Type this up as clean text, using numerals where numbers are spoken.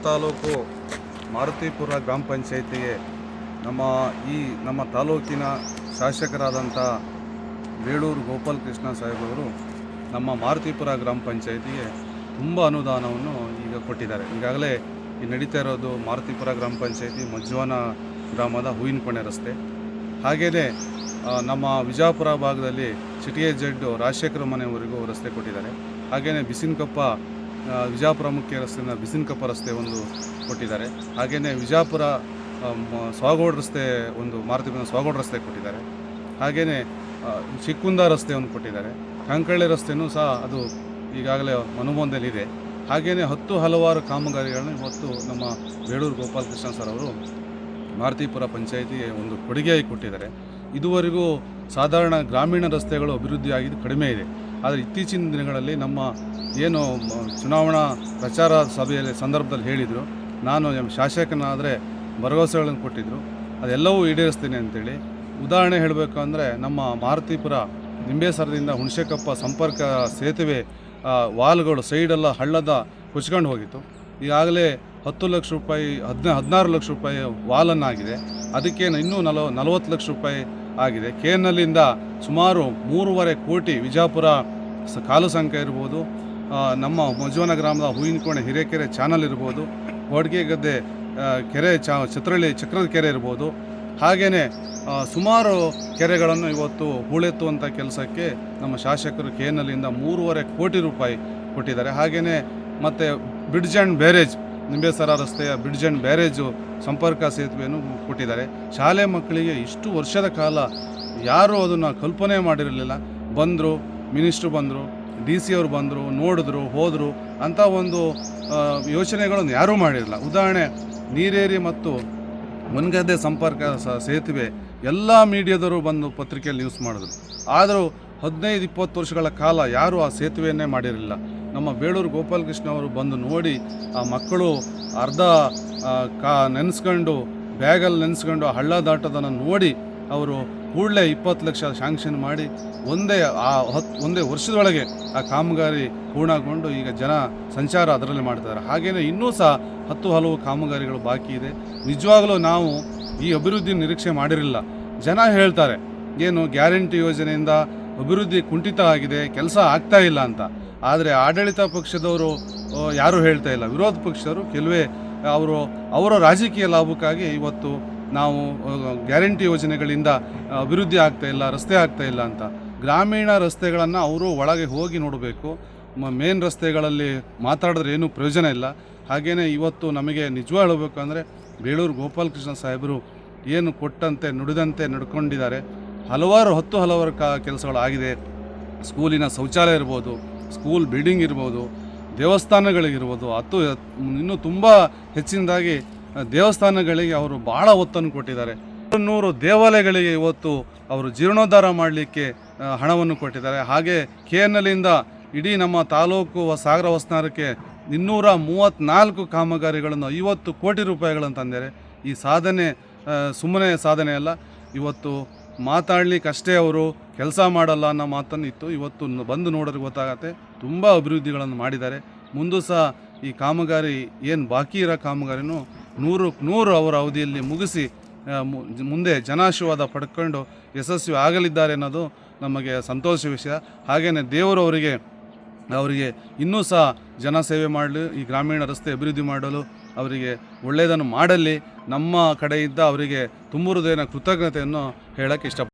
ತಾಲೂಕು ಮಾರುತಿಪುರ ಗ್ರಾಮ ಪಂಚಾಯಿತಿಗೆ ನಮ್ಮ ತಾಲೂಕಿನ ಶಾಸಕರಾದಂಥ ಬೇಳೂರು ಗೋಪಾಲಕೃಷ್ಣ ಸಾಹೇಬರು ನಮ್ಮ ಮಾರುತಿಪುರ ಗ್ರಾಮ ಪಂಚಾಯಿತಿಗೆ ತುಂಬ ಅನುದಾನವನ್ನು ಈಗ ಕೊಟ್ಟಿದ್ದಾರೆ. ಈಗಾಗಲೇ ಈ ನಡೀತಾ ಇರೋದು ಮಾರುತಿಪುರ ಗ್ರಾಮ ಪಂಚಾಯಿತಿ ಮಜ್ವಾನ ಗ್ರಾಮದ ಹೂವಿನಕೋಣೆ ರಸ್ತೆ. ಹಾಗೆಯೇ ನಮ್ಮ ವಿಜಯಪುರ ಭಾಗದಲ್ಲಿ ಚಿಟಿಎ ಜಡ್ ರಾಜಶೇಖರ ಮನೆಯವರೆಗೂ ರಸ್ತೆ ಕೊಟ್ಟಿದ್ದಾರೆ. ಹಾಗೆಯೇ ಬಿಸಿನಕೊಪ್ಪ ವಿಜಯಪುರ ಮುಖ್ಯ ರಸ್ತೆಯಿಂದ ಬಿಸಿನಕೊಪ್ಪ ರಸ್ತೆ ಒಂದು ಕೊಟ್ಟಿದ್ದಾರೆ. ಹಾಗೆಯೇ ವಿಜಯಪುರ ಸ್ವಾಗೋಡ್ ರಸ್ತೆ ಒಂದು ಮಾರುತಿಪುರ ಸ್ವಾಗೋಡ್ ರಸ್ತೆ ಕೊಟ್ಟಿದ್ದಾರೆ. ಹಾಗೆಯೇ ಚಿಕ್ಕುಂದ ರಸ್ತೆ ಒಂದು ಕೊಟ್ಟಿದ್ದಾರೆ. ಕಂಕಳ್ಳಿ ರಸ್ತೆಯೂ ಸಹ ಅದು ಈಗಾಗಲೇ ಅನುಮೋದನೆಯಲ್ಲಿದೆ. ಹಾಗೆಯೇ ಹಲವಾರು ಕಾಮಗಾರಿಗಳನ್ನು ಇವತ್ತು ನಮ್ಮ ಬೇಳೂರು ಗೋಪಾಲಕೃಷ್ಣ ಸರ್ ಅವರು ಮಾರುತಿಪುರ ಪಂಚಾಯಿತಿಗೆ ಒಂದು ಕೊಡುಗೆಯಾಗಿ ಕೊಟ್ಟಿದ್ದಾರೆ. ಇದುವರೆಗೂ ಸಾಧಾರಣ ಗ್ರಾಮೀಣ ರಸ್ತೆಗಳು ಅಭಿವೃದ್ಧಿ ಆಗಿದ್ದು ಕಡಿಮೆ ಇದೆ. ಆದರೆ ಇತ್ತೀಚಿನ ದಿನಗಳಲ್ಲಿ ನಮ್ಮ ಏನು ಚುನಾವಣಾ ಪ್ರಚಾರ ಸಭೆಯಲ್ಲಿ ಸಂದರ್ಭದಲ್ಲಿ ಹೇಳಿದರು, ನಾನು ಶಾಸಕನಾದರೆ ಭರವಸೆಗಳನ್ನು ಕೊಟ್ಟಿದ್ದರು, ಅದೆಲ್ಲವೂ ಈಡೇರಿಸ್ತೀನಿ ಅಂತೇಳಿ. ಉದಾಹರಣೆ ಹೇಳಬೇಕು ಅಂದರೆ ನಮ್ಮ ಮಾರುತಿಪುರ ನಿಂಬೇಸರದಿಂದ ಹುಣಸೆಕೊಪ್ಪ ಸಂಪರ್ಕ ಸೇತುವೆ ವಾಲ್ಗಳು ಸೈಡೆಲ್ಲ ಹಳ್ಳದ ಕೊಚ್ಕೊಂಡು ಹೋಗಿತ್ತು. ಈಗಾಗಲೇ 10 ಲಕ್ಷ ರೂಪಾಯಿ 16 ಲಕ್ಷ ರೂಪಾಯಿ ವಾಲನ್ನಾಗಿದೆ. ಅದಕ್ಕೆ ಇನ್ನೂ 40 ಲಕ್ಷ ರೂಪಾಯಿ ಆಗಿದೆ. KNLಯಿಂದ ಸುಮಾರು 3.5 ಕೋಟಿ ವಿಜಯಪುರ ಕಾಲು ಸಂಖ್ಯೆ ಇರ್ಬೋದು, ನಮ್ಮ ಮಜ್ವಾನ ಗ್ರಾಮದ ಹೂವಿನಕೋಣೆ ಹಿರೇಕೆರೆ ಚಾನಲ್ ಇರ್ಬೋದು, ಗೋಡ್ಗೆ ಗದ್ದೆ ಕೆರೆ ಚಿತ್ರಳ್ಳಿ ಚಕ್ರದ ಕೆರೆ ಇರ್ಬೋದು. ಹಾಗೆಯೇ ಸುಮಾರು ಕೆರೆಗಳನ್ನು ಇವತ್ತು ಹೂಳೆತ್ತುವಂಥ ಕೆಲಸಕ್ಕೆ ನಮ್ಮ ಶಾಸಕರು KNLಯಿಂದ 3.5 ಕೋಟಿ ರೂಪಾಯಿ ಕೊಟ್ಟಿದ್ದಾರೆ. ಹಾಗೆಯೇ ಮತ್ತು ಬ್ರಿಡ್ಜ್ ಆ್ಯಂಡ್ ಬ್ಯಾರೇಜ್ ನಿಂಬೇಸರ ರಸ್ತೆಯ ಬ್ರಿಡ್ಜ್ ಆ್ಯಂಡ್ ಬ್ಯಾರೇಜು ಸಂಪರ್ಕ ಸೇತುವೆಯನ್ನು ಕೊಟ್ಟಿದ್ದಾರೆ. ಶಾಲೆ ಮಕ್ಕಳಿಗೆ ಇಷ್ಟು ವರ್ಷದ ಕಾಲ ಯಾರೂ ಅದನ್ನು ಕಲ್ಪನೆ ಮಾಡಿರಲಿಲ್ಲ. ಬಂದರು, ಮಿನಿಸ್ಟ್ರು ಬಂದರು, DC ಅವರು ಬಂದರು, ನೋಡಿದ್ರು, ಹೋದರು ಅಂಥ ಒಂದು ಯೋಚನೆಗಳನ್ನು ಯಾರೂ ಮಾಡಿರಲಿಲ್ಲ. ಉದಾಹರಣೆ ನೀರೇರಿ ಮತ್ತು ಮುನ್ಗದ್ದೆ ಸಂಪರ್ಕ ಸೇತುವೆ ಎಲ್ಲ ಮೀಡಿಯಾದವರು ಬಂದು ಪತ್ರಿಕೆಯಲ್ಲಿ ನ್ಯೂಸ್ ಮಾಡಿದ್ರು. ಆದರೂ 15-20 ವರ್ಷಗಳ ಕಾಲ ಯಾರೂ ಆ ಸೇತುವೆಯನ್ನೇ ಮಾಡಿರಲಿಲ್ಲ. ನಮ್ಮ ಬೇಳೂರು ಗೋಪಾಲಕೃಷ್ಣ ಅವರು ಬಂದು ನೋಡಿ ಆ ಮಕ್ಕಳು ಅರ್ಧ ನೆನೆಸ್ಕೊಂಡು ಬ್ಯಾಗಲ್ಲಿ ನೆನೆಸ್ಕೊಂಡು ಹಳ್ಳ ದಾಟೋದನ್ನು ನೋಡಿ ಅವರು ಕೂಡಲೇ 20 ಲಕ್ಷ ಶಾಂಕ್ಷನ್ ಮಾಡಿ ಒಂದೇ ವರ್ಷದೊಳಗೆ ಆ ಕಾಮಗಾರಿ ಪೂರ್ಣಗೊಂಡು ಈಗ ಜನ ಸಂಚಾರ ಅದರಲ್ಲಿ ಮಾಡ್ತಾರೆ. ಹಾಗೆಯೇ ಇನ್ನೂ ಸಹ ಹಲವು ಕಾಮಗಾರಿಗಳು ಬಾಕಿ ಇದೆ. ನಿಜವಾಗಲೂ ನಾವು ಈ ಅಭಿವೃದ್ಧಿ ನಿರೀಕ್ಷೆ ಮಾಡಿರಲಿಲ್ಲ. ಜನ ಹೇಳ್ತಾರೆ ಏನು ಗ್ಯಾರಂಟಿ ಯೋಜನೆಯಿಂದ ಅಭಿವೃದ್ಧಿ ಕುಂಠಿತ ಆಗಿದೆ, ಕೆಲಸ ಆಗ್ತಾ ಇಲ್ಲ ಅಂತ. ಆದರೆ ಆಡಳಿತ ಪಕ್ಷದವರು ಯಾರೂ ಹೇಳ್ತಾ ಇಲ್ಲ. ವಿರೋಧ ಪಕ್ಷದವರು ಕೆಲವೇ ಅವರ ರಾಜಕೀಯ ಲಾಭಕ್ಕಾಗಿ ಇವತ್ತು ನಾವು ಗ್ಯಾರಂಟಿ ಯೋಜನೆಗಳಿಂದ ಅಭಿವೃದ್ಧಿ ಆಗ್ತಾ ಇಲ್ಲ, ರಸ್ತೆ ಆಗ್ತಾ ಇಲ್ಲ ಅಂತ. ಗ್ರಾಮೀಣ ರಸ್ತೆಗಳನ್ನು ಅವರು ಒಳಗೆ ಹೋಗಿ ನೋಡಬೇಕು. ಮೇನ್ ರಸ್ತೆಗಳಲ್ಲಿ ಮಾತಾಡಿದ್ರೆ ಏನೂ ಪ್ರಯೋಜನ ಇಲ್ಲ. ಹಾಗೆಯೇ ಇವತ್ತು ನಮಗೆ ನಿಜವಾಗ ಹೇಳಬೇಕಂದ್ರೆ ಬೇಳೂರು ಗೋಪಾಲಕೃಷ್ಣ ಸಾಹೇಬರು ಏನು ಕೊಟ್ಟಂತೆ ನುಡಿದಂತೆ ನಡ್ಕೊಂಡಿದ್ದಾರೆ. ಹಲವಾರು ಕೆಲಸಗಳಾಗಿದೆ. ಸ್ಕೂಲಿನ ಶೌಚಾಲಯ ಇರ್ಬೋದು, ಸ್ಕೂಲ್ ಬಿಲ್ಡಿಂಗ್ ಇರ್ಬೋದು, ದೇವಸ್ಥಾನಗಳಿಗಿರ್ಬೋದು, ಇನ್ನೂ ತುಂಬ ಹೆಚ್ಚಿನದಾಗಿ ದೇವಸ್ಥಾನಗಳಿಗೆ ಅವರು ಭಾಳ ಒತ್ತನ್ನು ಕೊಟ್ಟಿದ್ದಾರೆ. 100 ದೇವಾಲಯಗಳಿಗೆ ಇವತ್ತು ಅವರು ಜೀರ್ಣೋದ್ಧಾರ ಮಾಡಲಿಕ್ಕೆ ಹಣವನ್ನು ಕೊಟ್ಟಿದ್ದಾರೆ. ಹಾಗೆ KNLಯಿಂದ ಇಡೀ ನಮ್ಮ ತಾಲೂಕು ಸಾಗರ ವಸ್ತಾರಕ್ಕೆ 234 ಕಾಮಗಾರಿಗಳನ್ನು 50 ಕೋಟಿ ರೂಪಾಯಿಗಳನ್ನು ತಂದಿದ್ದಾರೆ. ಈ ಸಾಧನೆ ಸುಮ್ಮನೆ ಸಾಧನೆ ಅಲ್ಲ. ಇವತ್ತು ಮಾತಾಡಲಿಕ್ಕೆ ಅಷ್ಟೇ ಅವರು ಕೆಲಸ ಮಾಡಲ್ಲ ಅನ್ನೋ ಮಾತನ್ನು ಇತ್ತು. ಇವತ್ತು ಬಂದು ನೋಡೋರಿಗೆ ಗೊತ್ತಾಗತ್ತೆ ತುಂಬ ಅಭಿವೃದ್ಧಿಗಳನ್ನು ಮಾಡಿದ್ದಾರೆ. ಮುಂದೂ ಸಹ ಈ ಕಾಮಗಾರಿ ಏನು ಬಾಕಿ ಇರೋ ಕಾಮಗಾರಿನೂ 100 ಅವರ ಅವಧಿಯಲ್ಲಿ ಮುಗಿಸಿ ಮುಂದೆ ಜನಾಶೀರ್ವಾದ ಪಡ್ಕೊಂಡು ಯಶಸ್ವಿ ಆಗಲಿದ್ದಾರೆ ಅನ್ನೋದು ನಮಗೆ ಸಂತೋಷ ವಿಷಯ. ಹಾಗೆಯೇ ದೇವರು ಅವರಿಗೆ ಇನ್ನೂ ಸಹ ಜನಸೇವೆ ಮಾಡಲಿ, ಈ ಗ್ರಾಮೀಣ ರಸ್ತೆ ಅಭಿವೃದ್ಧಿ ಮಾಡಲು ಅವರಿಗೆ ಒಳ್ಳೆಯದನ್ನು ಮಾಡಲಿ. ನಮ್ಮ ಕಡೆಯಿಂದ ಅವರಿಗೆ ತುಂಬ ಹೃದಯದ ಕೃತಜ್ಞತೆಯನ್ನು ಹೇಳೋಕ್ಕೆ ಇಷ್ಟಪಡ್ತೀನಿ.